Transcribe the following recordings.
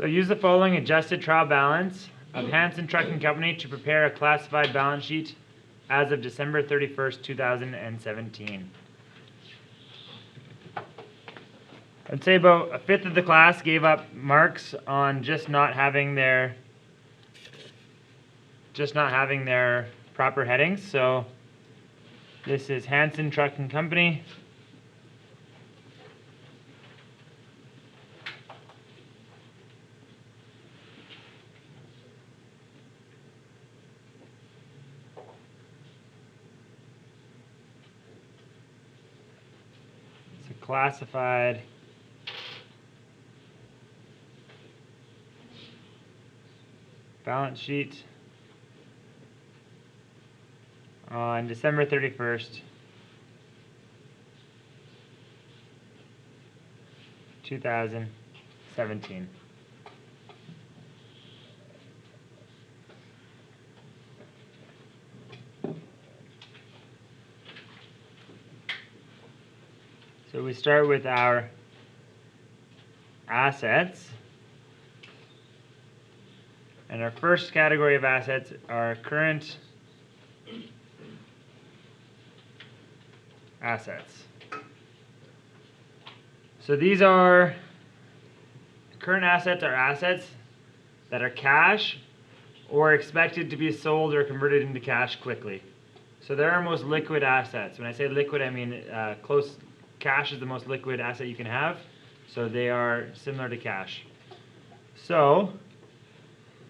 So use the following adjusted trial balance of Hanson Trucking Company to prepare a classified balance sheet as of December 31st, 2017. I'd say about a fifth of the class gave up marks on just not having their proper headings. So this is Hanson Trucking Company. It's a classified balance sheet on December 31st, 2017. So we start with our assets. And our first category of assets are current assets. So these are current assets are assets that are cash or expected to be sold or converted into cash quickly. So they're our most liquid assets. When I say liquid, I mean cash is the most liquid asset you can have. So they are similar to cash. So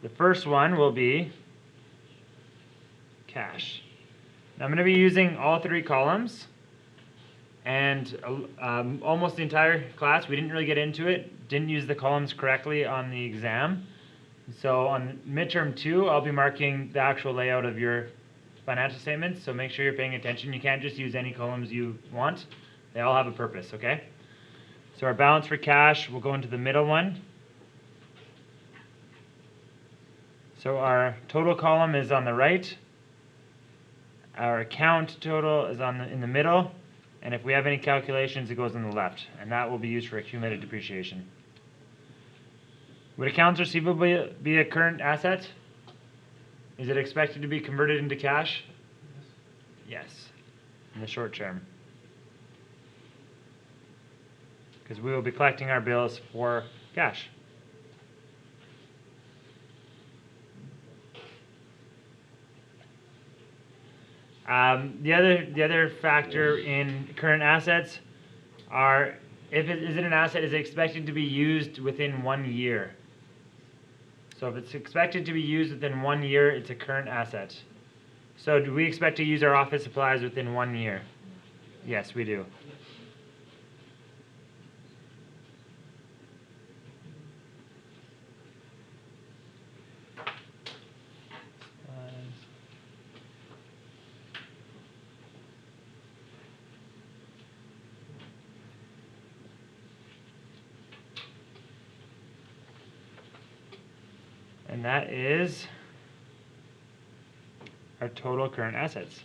the first one will be cash. Now I'm going to be using all three columns, and almost the entire class we didn't really get into it, didn't use the columns correctly on the exam. So on midterm 2 I'll be marking the actual layout of your financial statements, so make sure you're paying attention. You can't just use any columns you want. They all have a purpose, okay? So our balance for cash will go into the middle one. So our total column is on the right, our account total is in the middle, and if we have any calculations it goes on the left, and that will be used for accumulated depreciation. Would accounts receivable be a current asset? Is it expected to be converted into cash? Yes, in the short term. Because we will be collecting our bills for cash. The other factor in current assets are is it an asset is expected to be used within 1 year. So if it's expected to be used within 1 year, it's a current asset. So do we expect to use our office supplies within 1 year? Yes, we do. And that is our total current assets.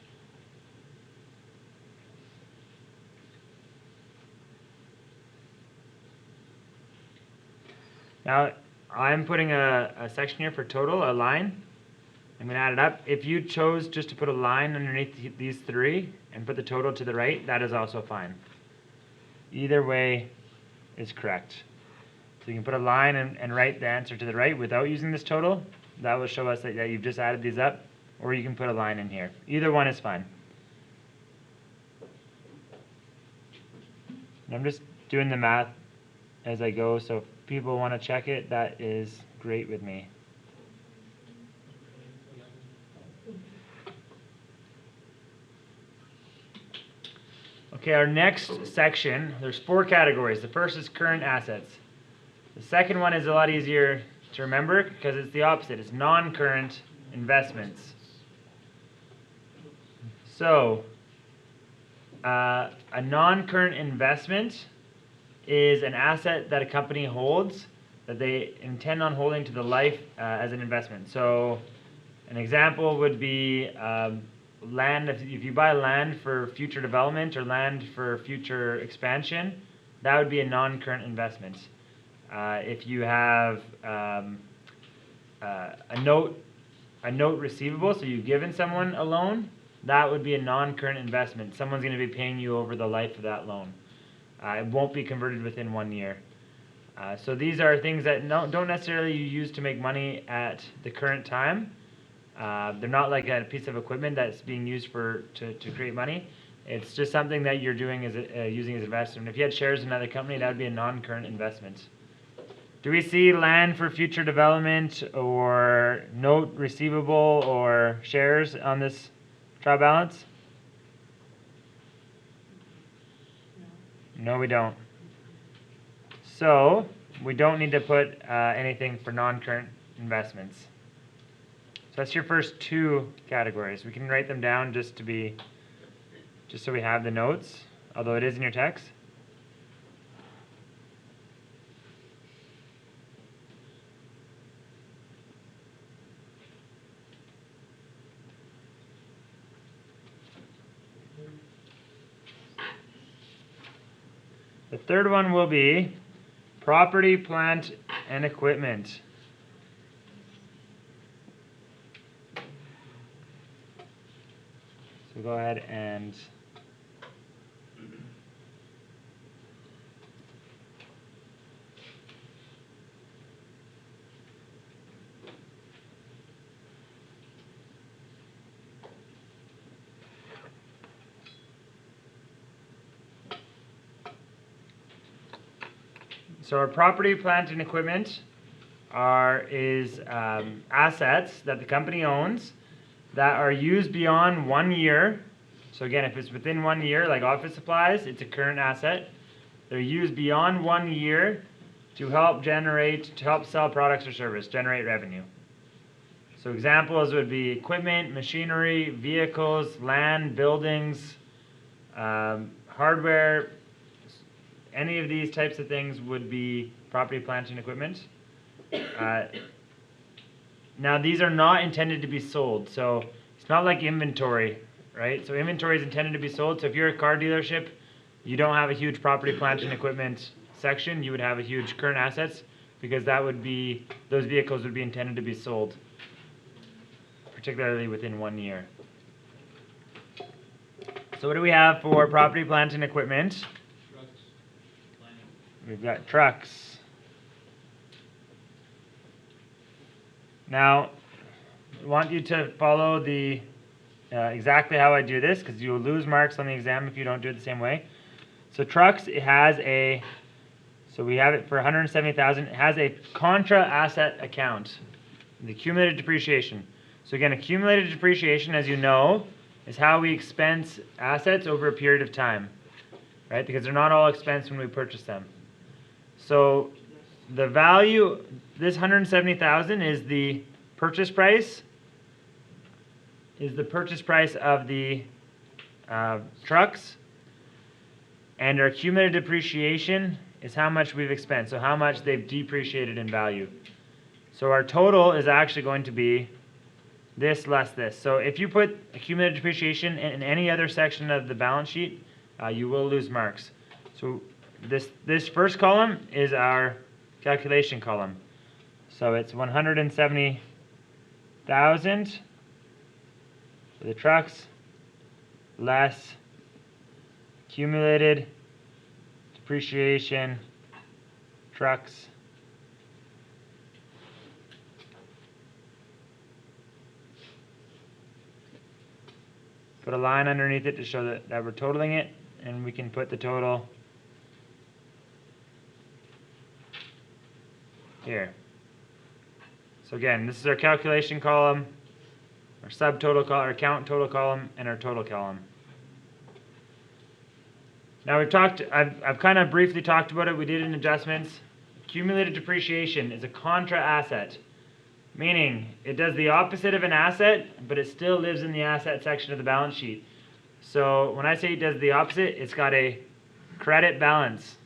Now, I'm putting a section here for total, a line. I'm going to add it up. If you chose just to put a line underneath these three and put the total to the right, that is also fine. Either way is correct. So you can put a line and write the answer to the right without using this total. That will show us that you've just added these up. Or you can put a line in here. Either one is fine. And I'm just doing the math as I go, so if people want to check it, that is great with me. Okay, our next section, there's 4 categories. The first is current assets. The second one is a lot easier to remember because it's the opposite. It's non-current investments. So, a non-current investment is an asset that a company holds that they intend on holding to the life as an investment. So, an example would be land. If you buy land for future development or land for future expansion, that would be a non-current investment. If you have a note receivable, so you've given someone a loan, that would be a non-current investment. Someone's going to be paying you over the life of that loan. It won't be converted within 1 year. So these are things that don't necessarily use to make money at the current time. They're not like a piece of equipment that's being used to create money. It's just something that you're doing as using as investment. If you had shares in another company, that would be a non-current investment. Do we see land for future development or note receivable or shares on this trial balance? No, we don't. So we don't need to put anything for non-current investments. So that's your first two categories. We can write them down just so we have the notes, although it is in your text. The third one will be property, plant, and equipment. So go ahead and so our property, plant, and equipment is assets that the company owns that are used beyond 1 year. So again, if it's within 1 year, like office supplies, it's a current asset. They're used beyond 1 year to help sell products or service, generate revenue. So examples would be equipment, machinery, vehicles, land, buildings, hardware. Any of these types of things would be property, plant, and equipment. Now, these are not intended to be sold, so it's not like inventory, right? So inventory is intended to be sold. So if you're a car dealership, you don't have a huge property, plant, and equipment section. You would have a huge current assets because those vehicles would be intended to be sold, particularly within 1 year. So what do we have for property, plant, and equipment? We've got trucks. Now, I want you to follow the exactly how I do this because you'll lose marks on the exam if you don't do it the same way. So trucks, it has so we have it for 170,000. It has a contra asset account, the accumulated depreciation. So again, accumulated depreciation, as you know, is how we expense assets over a period of time, right? Because they're not all expensed when we purchase them. So the value, this 170,000 is the purchase price. Is the purchase price of the trucks, and our accumulated depreciation is how much we've expensed. So how much they've depreciated in value. So our total is actually going to be this less this. So if you put accumulated depreciation in any other section of the balance sheet, you will lose marks. So this first column is our calculation column. So it's 170,000 for the trucks less accumulated depreciation trucks put a line underneath it to show that we're totaling it, and we can put the total here. So again, this is our calculation column, our subtotal column, our count total column, and our total column. Now I've kind of briefly talked about it. We did in adjustments. Accumulated depreciation is a contra asset, meaning it does the opposite of an asset, but it still lives in the asset section of the balance sheet. So when I say it does the opposite, it's got a credit balance.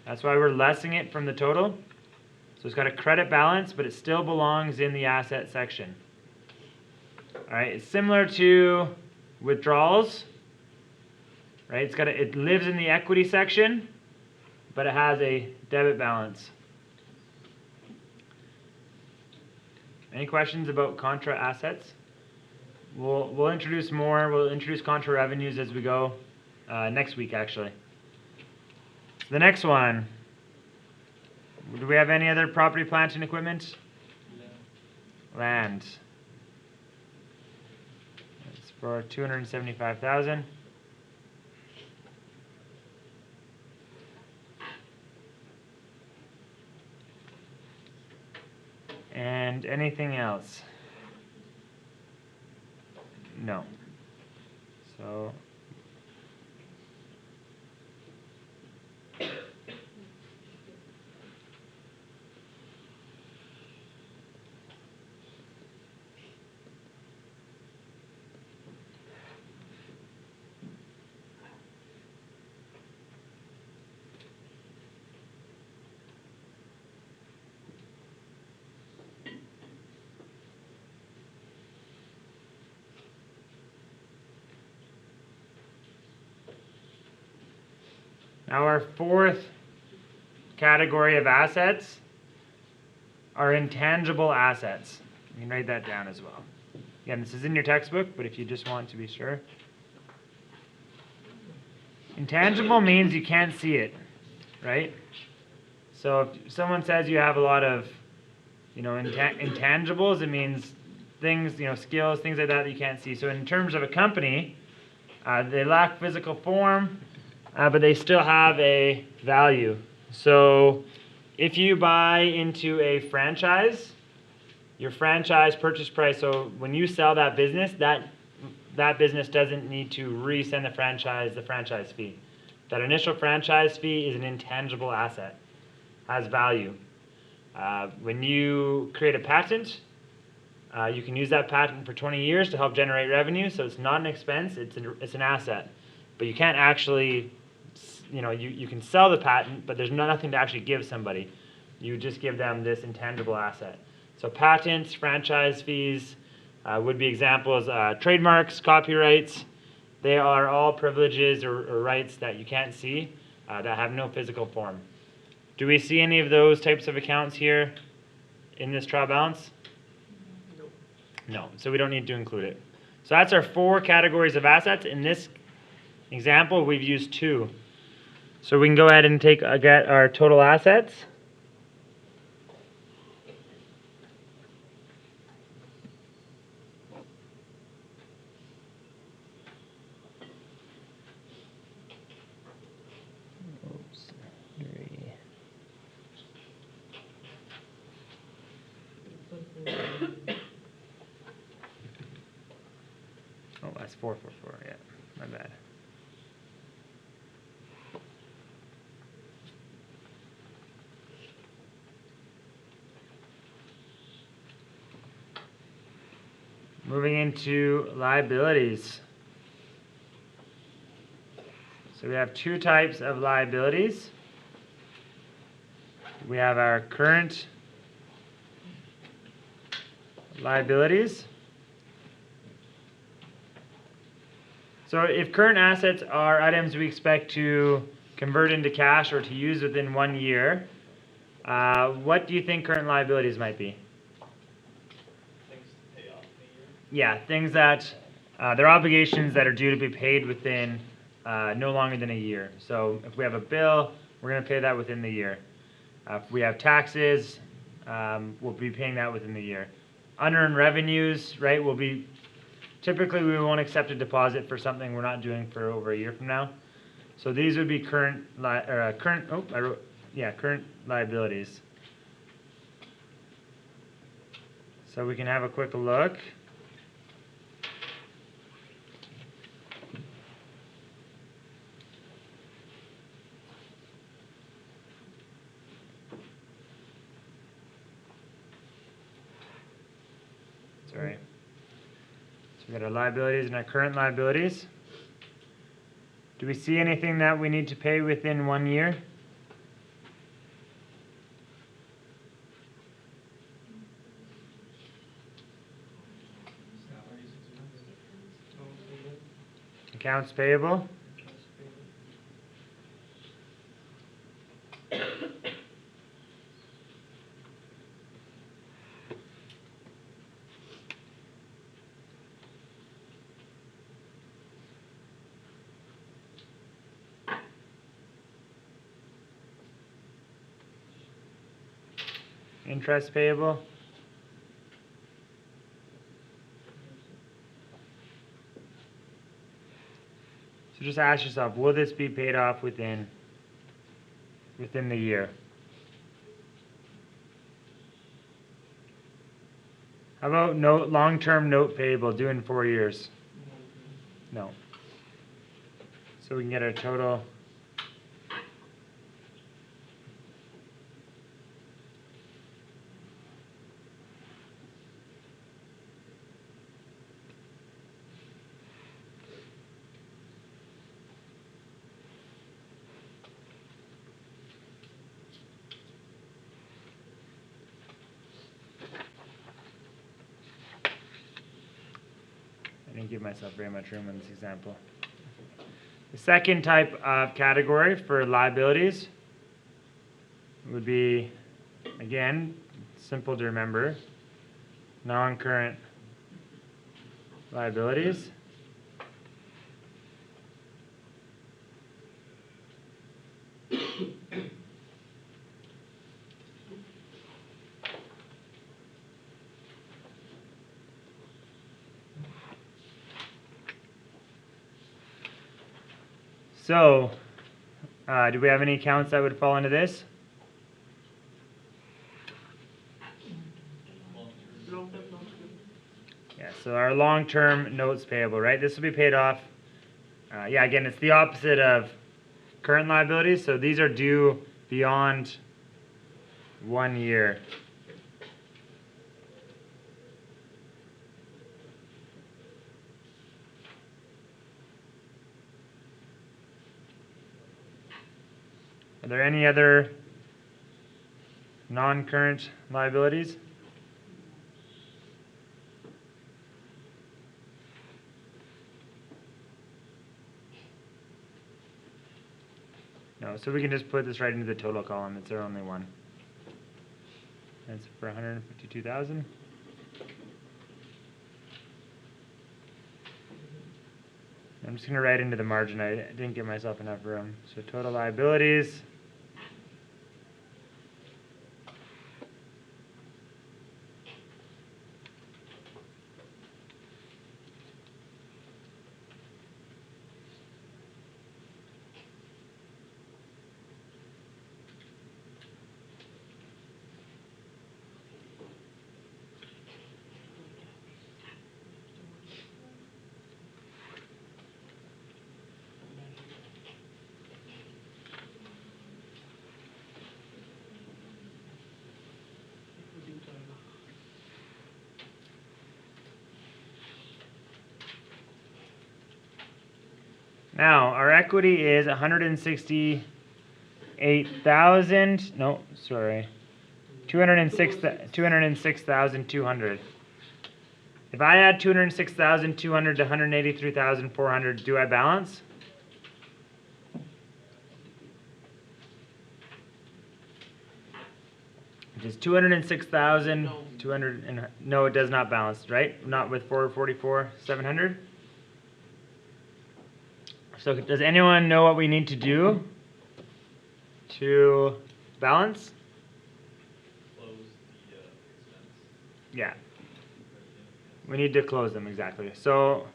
That's why we're lessing it from the total. So it's got a credit balance, but it still belongs in the asset section. All right, it's similar to withdrawals, right? It lives in the equity section, but it has a debit balance. Any questions about contra assets? We'll introduce more. We'll introduce contra revenues as we go next week, actually. The next one. Do we have any other property, plant, and equipment? Land. It's for $275,000. And anything else? No. So now our fourth category of assets are intangible assets. You can write that down as well. Again, this is in your textbook, but if you just want to be sure. Intangible means you can't see it, right? So if someone says you have a lot of, intangibles, it means things, skills, things like that you can't see. So in terms of a company, they lack physical form, but they still have a value. So if you buy into a franchise, your franchise purchase price, so when you sell that business, that business doesn't need to resend the franchise fee. That initial franchise fee is an intangible asset, has value. When you create a patent, you can use that patent for 20 years to help generate revenue, so it's not an expense, it's an asset. But you can't actually, you can sell the patent, but there's nothing to actually give somebody. You just give them this intangible asset. So patents, franchise fees would be examples. Trademarks, copyrights, they are all privileges or rights that you can't see, that have no physical form. Do we see any of those types of accounts here in this trial balance? No, so we don't need to include it. So that's our 4 categories of assets. In this example, we've used 2. So we can go ahead and get our total assets. Oops, 3. Oh, that's 444. Yeah, my bad. Moving into liabilities. So we have 2 types of liabilities. We have our current liabilities. So if current assets are items we expect to convert into cash or to use within 1 year, what do you think current liabilities might be? Yeah, things that they're obligations that are due to be paid within no longer than a year. So if we have a bill, we're going to pay that within the year. If we have taxes, we'll be paying that within the year. Unearned revenues, right? Typically we won't accept a deposit for something we're not doing for over a year from now. So these would be current liabilities. So we can have a quick look. Sorry. So we got our liabilities and our current liabilities. Do we see anything that we need to pay within 1 year? Accounts payable. interest payable. So just ask yourself, will this be paid off within the year? How about long-term note payable due in 4 years? No. So we can get our total. I didn't give myself very much room in this example. The second type of category for liabilities would be, again, simple to remember, non-current liabilities. So, do we have any accounts that would fall into this? Yeah, so our long-term notes payable, right? This will be paid off. Yeah, again, it's the opposite of current liabilities. So these are due beyond 1 year. Are there any other non-current liabilities? No, so we can just put this right into the total column. It's our only one. That's for 152,000. I'm just going to write into the margin. I didn't give myself enough room. So total liabilities. Now, our equity is 168,000. No, sorry. 206,200. If I add 206,200 to 183,400, do I balance? Which is 206,200. No, it does not balance, right? Not with 444,700. So does anyone know what we need to do to balance? Close the expense. Yeah. We need to close them, exactly. So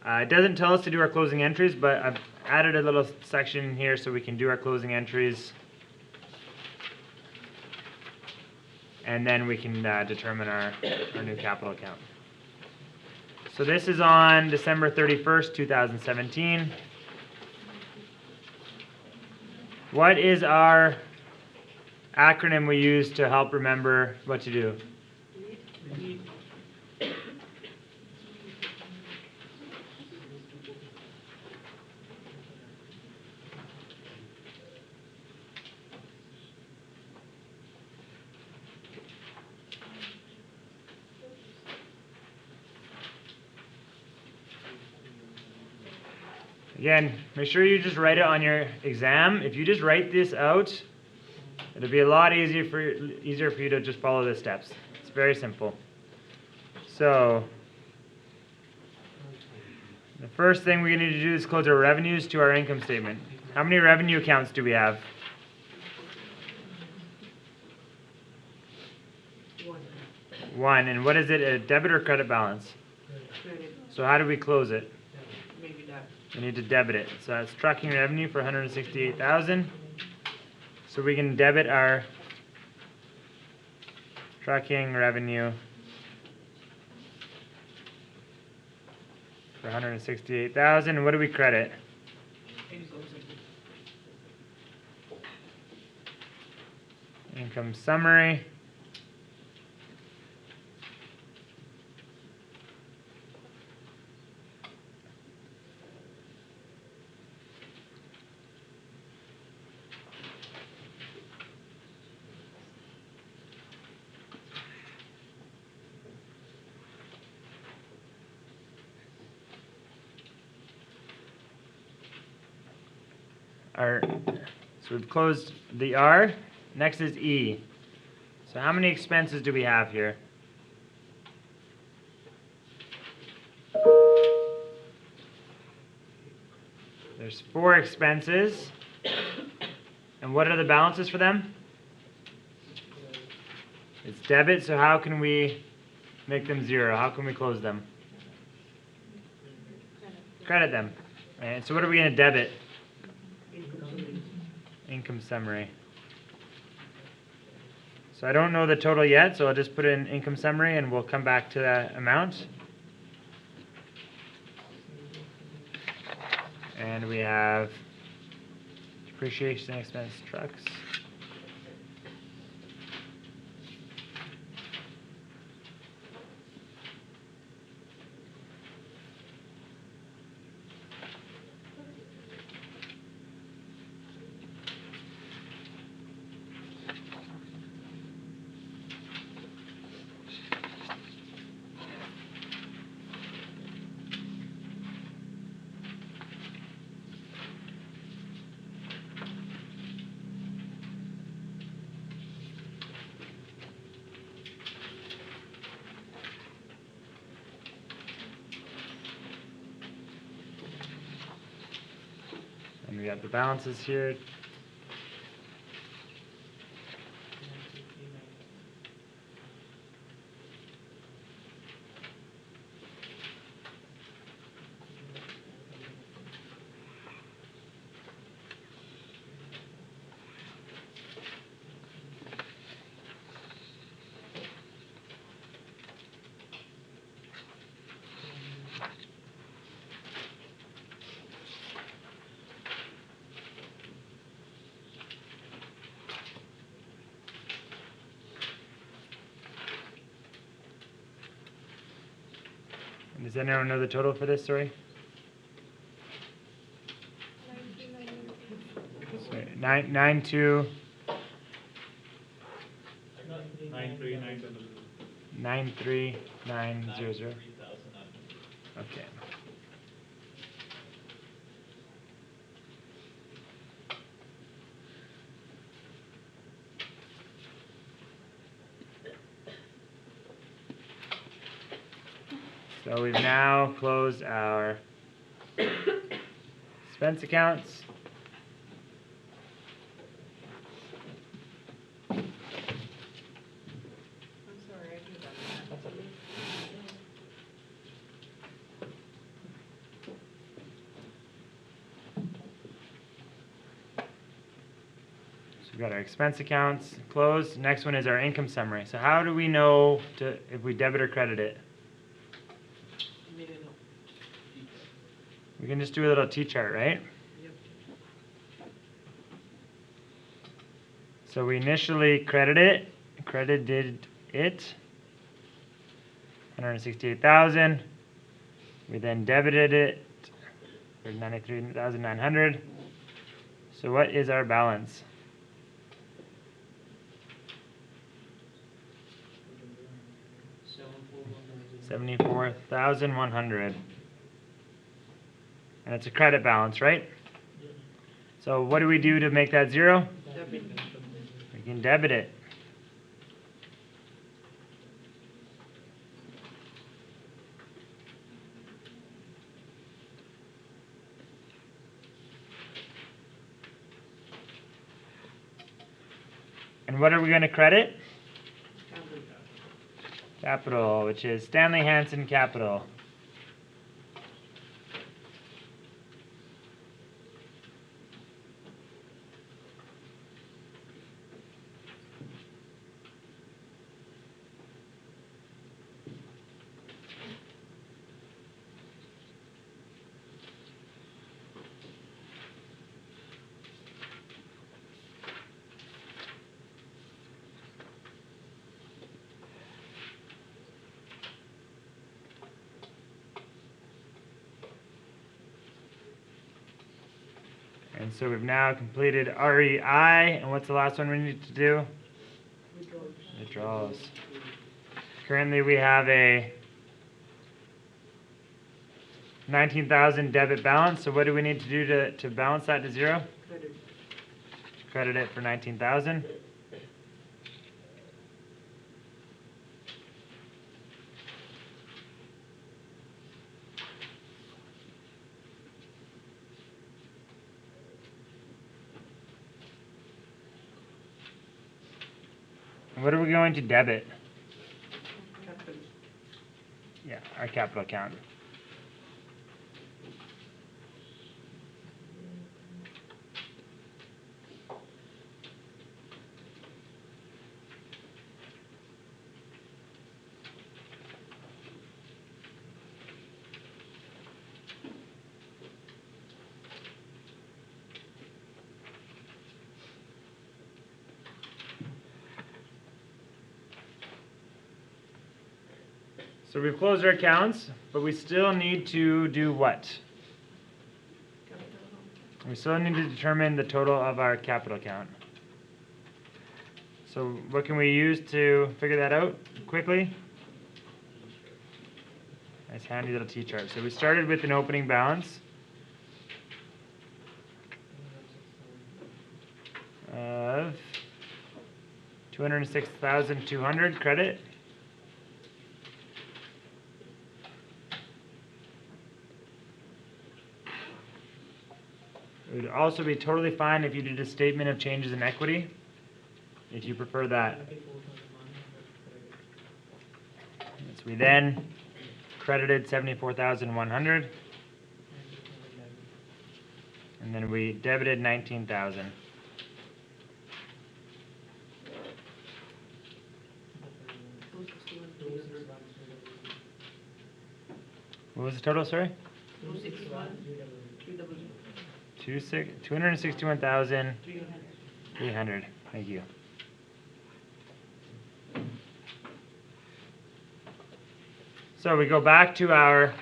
it doesn't tell us to do our closing entries, but I've added a little section here so we can do our closing entries. And then we can determine our new capital account. So this is on December 31st, 2017. What is our acronym we use to help remember what to do? Again, make sure you just write it on your exam. If you just write this out, it'll be a lot easier for you to just follow the steps. It's very simple. So the first thing we need to do is close our revenues to our income statement. How many revenue accounts do we have? One. 1. And what is it, a debit or credit balance? Credit, So how do we close it? maybe that. We need to debit it. So that's trucking revenue for 168,000. So we can debit our trucking revenue for 168,000. What do we credit? Income summary. So we've closed the R. Next is E. So how many expenses do we have here? There's 4 expenses. And what are the balances for them? It's debit, so how can we make them 0? How can we close them? Credit them. Right, so what are we going to debit? Income summary. So I don't know the total yet, so I'll just put in income summary and we'll come back to that amount. And we have depreciation expense trucks. And we have the balances here. And does anyone know the total for this, sorry? Sorry, 92. 93900. Okay. So we've now closed our expense accounts. I'm sorry, I do that. So we've got our expense accounts closed. Next one is our income summary. So how do we know if we debit or credit it? We can just do a little T-chart, right? Yep. So we initially credited it, 168,000. We then debited it for 93,900. So what is our balance? $74,100. And it's a credit balance, right? So what do we do to make that 0? Debit. We can debit it. And what are we going to credit? Capital, which is Stanley Hansen Capital. And so we've now completed REI, and what's the last one we need to do? Withdrawals. Currently we have a 19,000 debit balance, so what do we need to do to balance that to zero? Credit. Credit it for 19,000. What are we going to debit? Capital. Yeah, our capital account. So we've closed our accounts, but we still need to do what? Capital. We still need to determine the total of our capital account. So what can we use to figure that out quickly? Nice handy little T-chart. So we started with an opening balance of 206,200 credit. It would also be totally fine if you did a statement of changes in equity, if you prefer that. So we then credited 74,100, and then we debited 19,000. What was the total, sorry? 261,300. Thank you. So we go back to our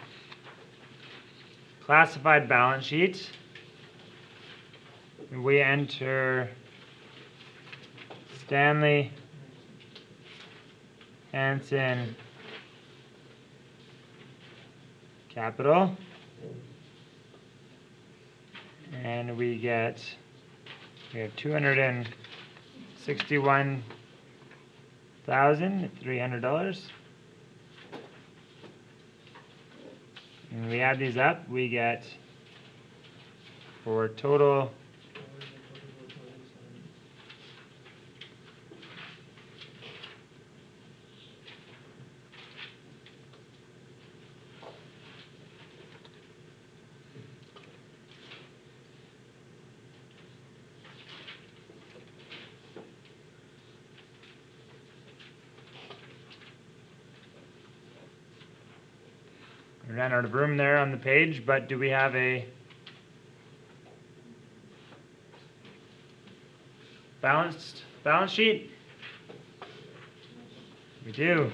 classified balance sheet. We enter Stanley Hansen Capital. And we have $261,300. And we add these up, we get for total we ran out of room there on the page, but do we have a balanced balance sheet? We do.